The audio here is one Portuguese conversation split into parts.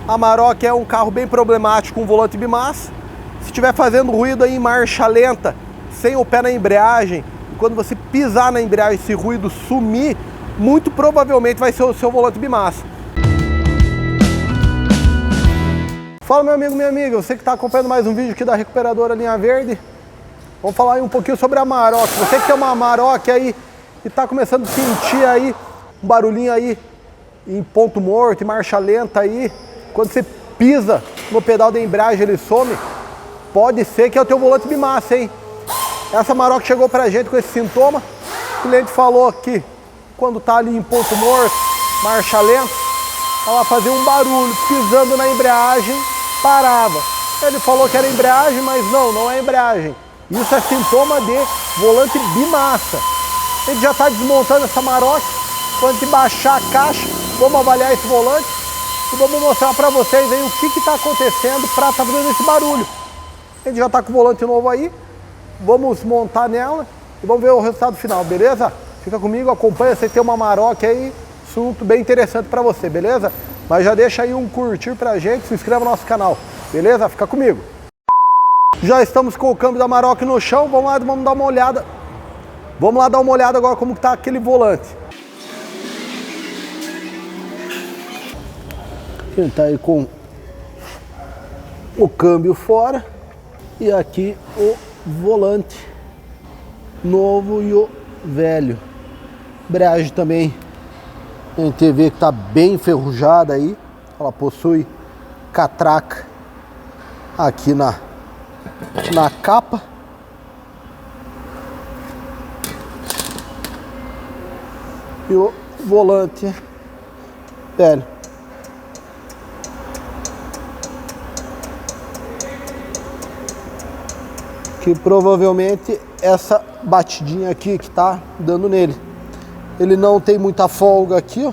Amarok é um carro bem problemático com volante bimassa. Se estiver fazendo ruído aí em marcha lenta, sem o pé na embreagem, e quando você pisar na embreagem, esse ruído sumir, muito provavelmente vai ser o seu volante bimassa. Fala, meu amigo, minha amiga, você que está acompanhando mais um vídeo aqui da Recuperadora Linha Verde. Vamos falar aí um pouquinho sobre a Amarok. Você que tem uma Amarok aí e está começando a sentir aí um barulhinho aí em ponto morto, em marcha lenta aí, quando você pisa no pedal da embreagem ele some, pode ser que é o teu volante bimassa, hein? Essa Amarok chegou pra gente com esse sintoma. O cliente falou que quando tá ali em ponto morto, marcha lenta, ela fazia um barulho, pisando na embreagem, parava. Ele falou que era embreagem, mas não é embreagem. Isso é sintoma de volante bimassa. A gente já está desmontando essa Amarok. Quando a gente baixar a caixa, vamos avaliar esse volante e vamos mostrar para vocês aí o que está acontecendo para estar fazendo esse barulho. A gente já está com o volante novo aí, vamos montar nela e vamos ver o resultado final, beleza? Fica comigo, acompanha, você tem uma Amarok aí, assunto bem interessante para você, beleza? Mas já deixa aí um curtir pra gente, se inscreva no nosso canal, beleza? Fica comigo. Já estamos com o câmbio da Amarok no chão, vamos lá, vamos dar uma olhada. Vamos lá dar uma olhada agora como que tá aquele volante. Ele tá aí com o câmbio fora e aqui o volante novo e o velho. Embreagem também, a gente vê que tá bem enferrujada aí. Ela possui catraca aqui na capa. E o volante velho. Que provavelmente essa batidinha aqui que tá dando nele. Ele não tem muita folga aqui, ó.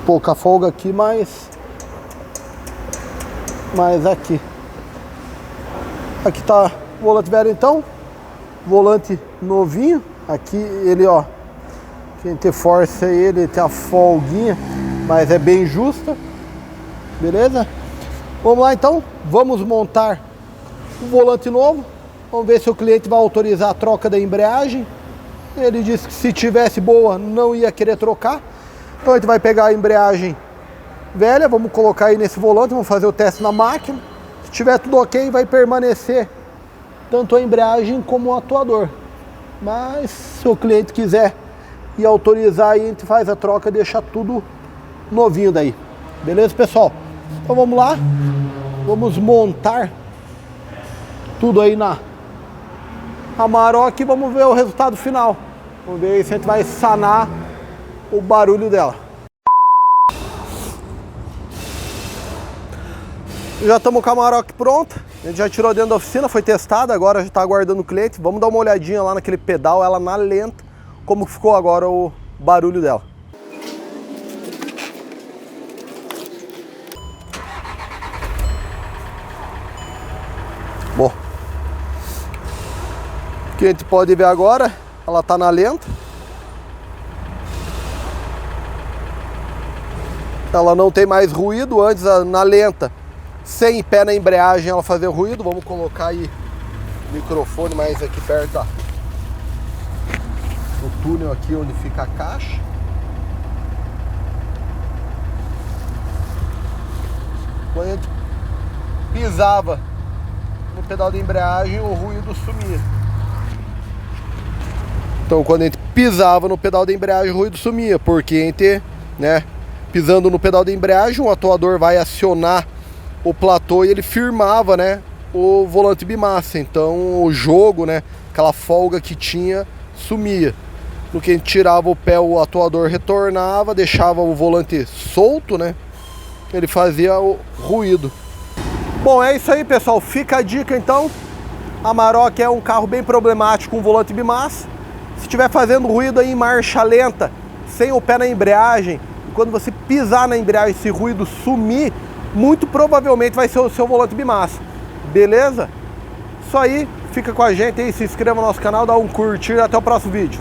Pouca folga aqui, mas aqui. Aqui tá o volante velho então. Volante novinho. Aqui ele, ó. Quem tem força aí, ele tem a folguinha, mas é bem justa. Beleza? Vamos lá então. Vamos montar o volante novo. Vamos ver se o cliente vai autorizar a troca da embreagem. Ele disse que se tivesse boa não ia querer trocar. Então a gente vai pegar a embreagem velha, vamos colocar aí nesse volante, vamos fazer o teste na máquina. Se tiver tudo ok, vai permanecer tanto a embreagem como o atuador. Mas se o cliente quiser e autorizar aí, a gente faz a troca e deixa tudo novinho daí. Beleza, pessoal? Então vamos lá. Vamos montar tudo aí na Amarok e vamos ver o resultado final. Vamos ver se a gente vai sanar o barulho dela. Já estamos com a Amarok pronta. A gente já tirou dentro da oficina, foi testada, agora já está aguardando o cliente. Vamos dar uma olhadinha lá naquele pedal, ela na lenta, como ficou agora o barulho dela. Bom, o que a gente pode ver agora, ela está na lenta. Ela não tem mais ruído. Antes, na lenta, sem pé na embreagem, ela fazia ruído. Vamos colocar aí o microfone mais aqui perto, ó, no túnel aqui onde fica a caixa. Quando a gente pisava no pedal de embreagem, o ruído sumia. Então quando a gente pisava no pedal de embreagem, o ruído sumia, porque a gente, né, pisando no pedal de embreagem, o atuador vai acionar o platô e ele firmava, né, o volante bimassa. Então o jogo, né, aquela folga que tinha, sumia. No que a gente tirava o pé, o atuador retornava, deixava o volante solto, né, ele fazia o ruído. Bom, é isso aí, pessoal. Fica a dica então. A Amarok é um carro bem problemático com volante bimassa. Se estiver fazendo ruído aí em marcha lenta, sem o pé na embreagem, e quando você pisar na embreagem, esse ruído sumir, muito provavelmente vai ser o seu volante bimassa. Beleza? Isso aí, fica com a gente aí, se inscreva no nosso canal, dá um curtir, até o próximo vídeo.